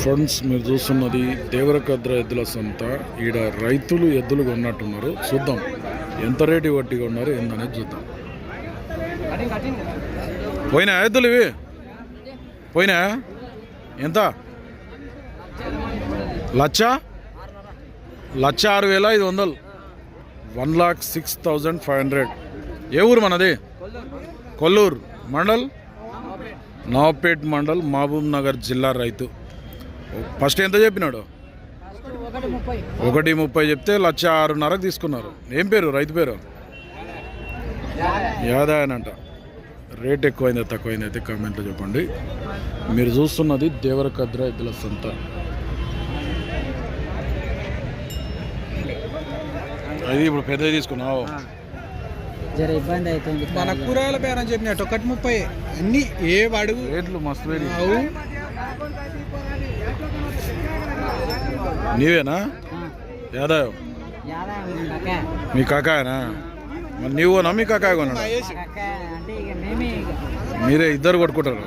Friends మీరు చూస్తున్నది దేవరకద్ర ఎద్దుల సంత. ఈడ రైతులు ఎద్దులు కొన్నట్టున్నారు. చూద్దాం ఎంత రేటు వట్టి కొన్నారు ఏందనేది చూద్దాం. పోయినా ఎద్దులు ఇవి పోయినా ఎంత? 1,06,500. 1,06,500. ఏ ఊరు మనది? కొల్లూరు మండల్, నవాపేట్ మండల్, మహబూబ్ నగర్ జిల్లా రైతు. ఫస్ట్ ఎంత చెప్పినాడు? 1,30 చెప్తే 1,06,500 తీసుకున్నారు. ఏం పేరు రైతు పేరు? యాదాయనంట. రేట్ ఎక్కువైందా తక్కువైంది అయితే కామెంట్లో చెప్పండి. మీరు చూస్తున్నది దేవరకద్ర ఎద్దుల సంత. అది ఇప్పుడు పెద్దది తీసుకున్నావు. ఇబ్బంది అవుతుంది. మన కూరగాయల పేరు అని చెప్పినట్టు 1,30 అన్ని ఏ అడుగు రేట్లు మస్తు వేడి. నీవేనా యాదవ్? మీ కాకాయనా? మరి నీవునా మీ కాకాయ కొన్నాడు? మీరే ఇద్దరు కొట్టుకుంటారు.